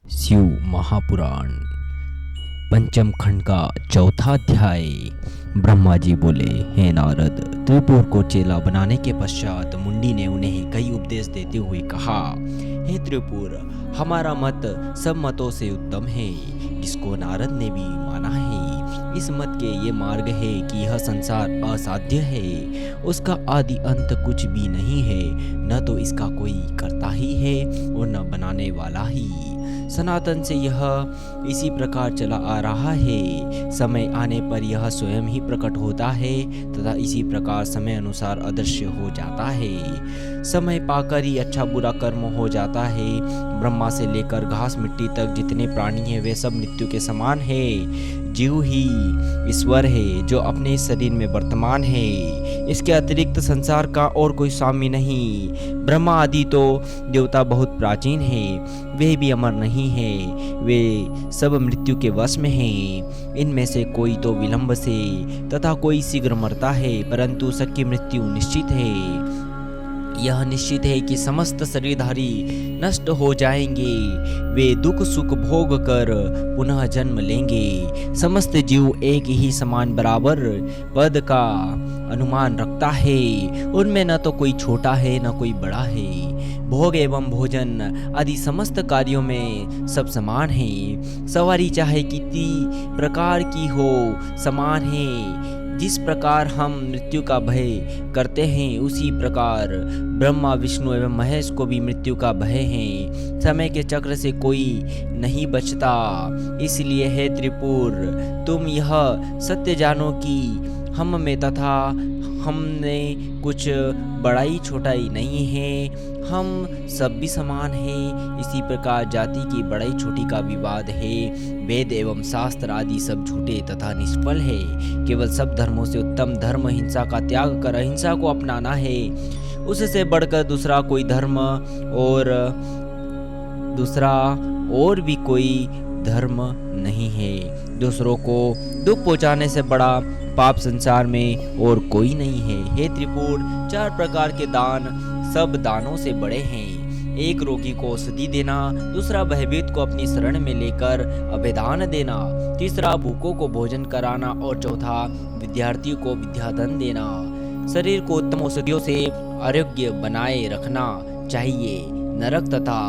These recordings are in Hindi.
शिव महापुराण पंचम खंड का चौथा अध्याय। ब्रह्मा जी बोले, हे नारद, त्रिपुर को चेला बनाने के पश्चात मुंडी ने उन्हें कई उपदेश देते हुए कहा, हे त्रिपुर, हमारा मत सब मतों से उत्तम है, जिसको नारद ने भी माना है। इस मत के ये मार्ग है कि यह संसार असाध्य है, उसका आदि अंत कुछ भी नहीं है, न तो इसका कोई करता ही है और न बनाने वाला ही। सनातन से यह इसी प्रकार चला आ रहा है। समय आने पर यह स्वयं ही प्रकट होता है तथा इसी प्रकार समय अनुसार अदृश्य हो जाता है। समय पाकर ही अच्छा बुरा कर्म हो जाता है। ब्रह्मा से लेकर घास मिट्टी तक जितने प्राणी हैं वे सब मृत्यु के समान है। जीव ही ईश्वर है जो अपने शरीर में वर्तमान है। इसके अतिरिक्त संसार का और कोई स्वामी नहीं। ब्रह्मा आदि तो देवता बहुत प्राचीन है, वे भी अमर नहीं है, वे सब मृत्यु के वश में हैं। इनमें से कोई तो विलंब से तथा कोई शीघ्र मरता है, परंतु सबकी मृत्यु निश्चित है। यह निश्चित है कि समस्त शरीरधारी नष्ट हो जाएंगे, वे दुख सुख भोग कर पुनः जन्म लेंगे। समस्त जीव एक ही समान बराबर पद का अनुमान रखता है, उनमें न तो कोई छोटा है न कोई बड़ा है। भोग एवं भोजन आदि समस्त कार्यों में सब समान है। सवारी चाहे कितनी प्रकार की हो, समान है। जिस प्रकार हम मृत्यु का भय करते हैं, उसी प्रकार ब्रह्मा विष्णु एवं महेश को भी मृत्यु का भय है। समय के चक्र से कोई नहीं बचता। इसलिए हे त्रिपुर, तुम यह सत्य जानो कि हम में तथा हमने कुछ बड़ाई छोटाई नहीं है, हम सब भी समान हैं। इसी प्रकार जाति की बड़ाई छोटी का विवाद है। वेद एवं शास्त्र आदि सब झूठे तथा निष्फल है। केवल सब धर्मों से उत्तम धर्म हिंसा का त्याग कर अहिंसा को अपनाना है। उससे बढ़कर दूसरा कोई धर्म और भी कोई धर्म नहीं है। दूसरों को दुख पहुंचाने से बड़ा पाप संसार में और कोई नहीं है। हे त्रिपुर, 4 प्रकार के दान सब दानों से बड़े हैं। एक रोगी को औषधि देना, दूसरा भयभीत को अपनी शरण में लेकर अभयदान देना, तीसरा भूखों को भोजन कराना और चौथा विद्यार्थी को विद्याधन देना। शरीर को उत्तम औषधियों से आरोग्य बनाए रखना चाहिए। नरक तथा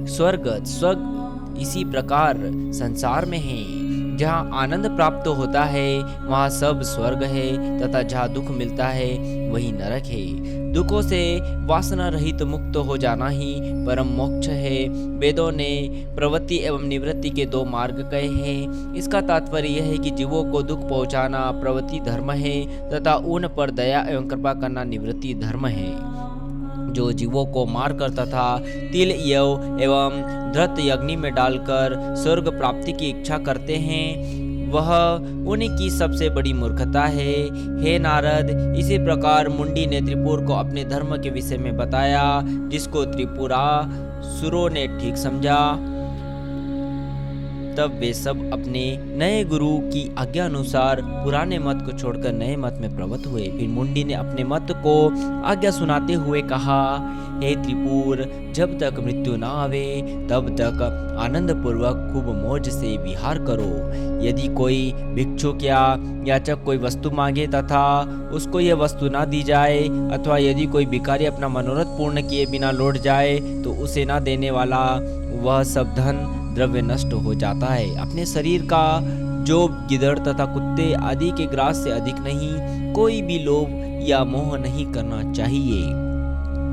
स्वर्ग इसी प्रकार संसार में है। जहाँ आनंद प्राप्त होता है वहाँ सब स्वर्ग है, तथा जहाँ दुख मिलता है वही नरक है। दुखों से वासना रहित मुक्त हो जाना ही परम मोक्ष है। वेदों ने प्रवृत्ति एवं निवृत्ति के 2 मार्ग कहे हैं। इसका तात्पर्य यह है कि जीवों को दुख पहुँचाना प्रवृत्ति धर्म है तथा उन पर दया एवं कृपा करना निवृत्ति धर्म है। जो जीवों को मारकर तथा तिल यव एवं धृत अग्नि में डालकर स्वर्ग प्राप्ति की इच्छा करते हैं, वह उनकी सबसे बड़ी मूर्खता है। हे नारद, इसी प्रकार मुंडी ने त्रिपुर को अपने धर्म के विषय में बताया, जिसको त्रिपुरासुरों ने ठीक समझा। तब वे सब अपने नए गुरु की आज्ञा अनुसार पुराने मत को छोड़कर नए मत में प्रवृत्त हुए। फिर मुंडी ने अपने मत को आज्ञा सुनाते हुए कहा, हे त्रिपुर, जब तक मृत्यु न आवे तब तक आनंद पूर्वक खूब मौज से विहार करो। यदि कोई भिक्षुक या याचक कोई वस्तु मांगे तथा उसको यह वस्तु न दी जाए, अथवा यदि कोई भिखारी अपना मनोरथ पूर्ण किए बिना लौट जाए, तो उसे न देने वाला वह सब धन द्रव्य नष्ट हो जाता है। अपने शरीर का जो गिदड़ तथा कुत्ते आदि के ग्रास से अधिक नहीं, कोई भी लोभ या मोह नहीं करना चाहिए।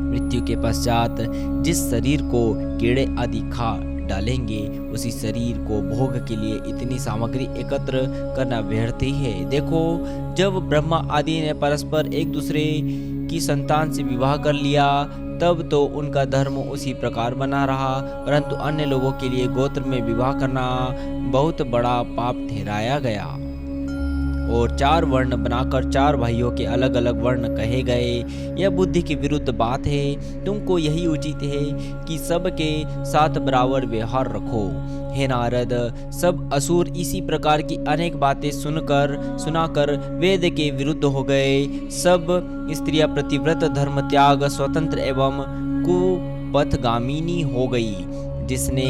मृत्यु के पश्चात जिस शरीर को कीड़े आदि खा डालेंगे, उसी शरीर को भोग के लिए इतनी सामग्री एकत्र करना व्यर्थ ही है। देखो, जब ब्रह्मा आदि ने परस्पर एक दूसरे की संतान से विवाह कर लिया, तब तो उनका धर्म उसी प्रकार बना रहा, परंतु अन्य लोगों के लिए गोत्र में विवाह करना बहुत बड़ा पाप ठहराया गया और 4 वर्ण बनाकर 4 भाइयों के अलग अलग वर्ण कहे गए। यह बुद्धि के विरुद्ध बात है। तुमको यही उचित है कि सबके साथ बराबर व्यवहार रखो। हे नारद, सब असुर इसी प्रकार की अनेक बातें सुनाकर वेद के विरुद्ध हो गए। सब स्त्रियां प्रतिव्रत धर्म त्याग स्वतंत्र एवं कुपथगामिनी हो गई। जिसने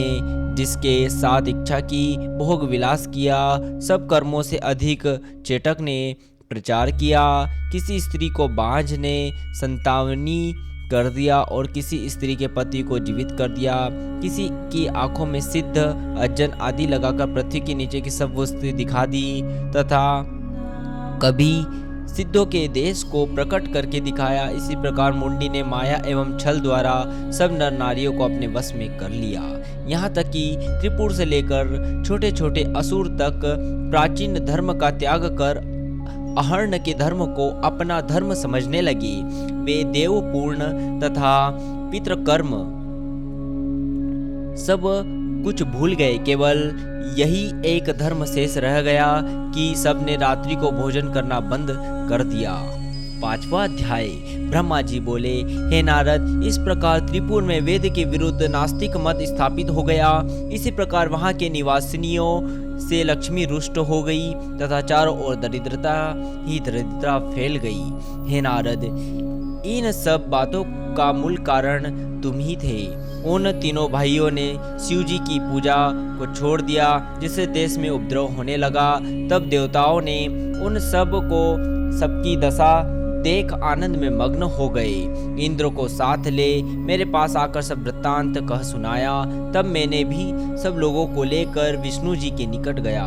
जिसके साथ इच्छा की, भोग विलास किया, सब कर्मों से अधिक चेटक ने प्रचार किया, किसी स्त्री को बांझ ने संतावनी कर दिया और किसी स्त्री के पति को जीवित कर दिया, किसी की आंखों में सिद्ध अज्जन आदि लगाकर पृथ्वी के नीचे की सब वस्तुएं दिखा दी, तथा कभी सिद्धों के देश को प्रकट करके दिखाया। इसी प्रकार मुंडी ने माया एवं छल द्वारा सब नर नारियों को अपने वश में कर लिया, यहाँ तक कि त्रिपुर से लेकर छोटे छोटे असुर तक प्राचीन धर्म का त्याग कर अहर्ण के धर्म को अपना धर्म समझने लगे। वे देवपूर्ण तथा पितृकर्म सब कुछ भूल गए, केवल यही एक धर्म शेष रह गया कि सबने रात्रि को भोजन करना बंद कर दिया। 5वां अध्याय। ब्रह्मा जी बोले, हे नारद, इस प्रकार त्रिपुर में वेद के विरुद्ध नास्तिक मत स्थापित हो गया। इसी प्रकार वहां के निवासियों से लक्ष्मी रुष्ट हो गई तथा चारों ओर दरिद्रता ही दरिद्रता फैल गई। हे नारद, इन सब बातों का मूल कारण तुम ही थे। उन तीनों भाइयों ने शिव जी की पूजा को छोड़ दिया, जिससे देश में उपद्रव होने लगा। तब देवताओं ने उन सब को सबकी दशा देख आनंद में मग्न हो गए। इंद्र को साथ ले मेरे पास आकर सब वृत्तांत कह सुनाया। तब मैंने भी सब लोगों को लेकर विष्णु जी के निकट गया।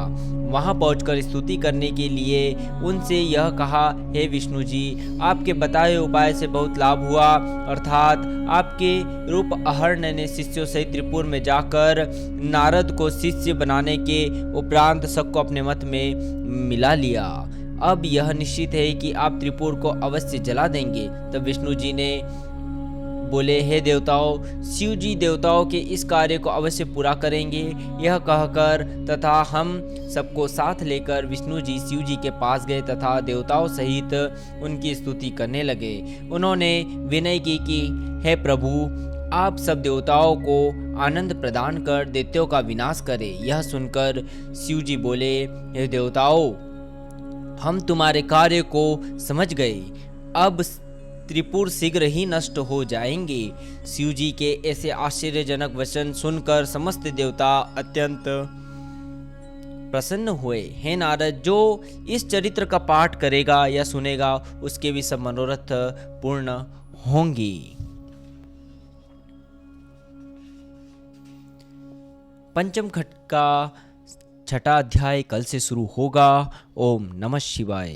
वहां पहुंचकर स्तुति करने के लिए उनसे यह कहा, हे विष्णु जी, आपके बताए उपाय से बहुत लाभ हुआ, अर्थात आपके रूप अहर्ण ने शिष्यों सहित त्रिपुर में जाकर नारद को शिष्य बनाने के उपरांत सबको अपने मत में मिला लिया। अब यह निश्चित है कि आप त्रिपुर को अवश्य जला देंगे। तब विष्णु जी ने बोले, हे देवताओं, शिव जी देवताओं के इस कार्य को अवश्य पूरा करेंगे। यह कहकर तथा हम सबको साथ लेकर विष्णु जी शिव जी के पास गए तथा देवताओं सहित उनकी स्तुति करने लगे। उन्होंने विनय की कि हे प्रभु, आप सब देवताओं को आनंद प्रदान कर दैत्यों का विनाश करें। यह सुनकर शिव जी बोले, हे देवताओं, हम तुम्हारे कार्य को समझ गए। अब त्रिपुर शीघ्र ही नष्ट हो जाएंगे। शिव जी के ऐसे आश्चर्यजनक वचन सुनकर समस्त देवता अत्यंत प्रसन्न हुए। हे नारद, जो इस चरित्र का पाठ करेगा या सुनेगा, उसके भी सब मनोरथ पूर्ण होंगे। पंचम खंड का 6वां अध्याय कल से शुरू होगा। ओम नमः शिवाय।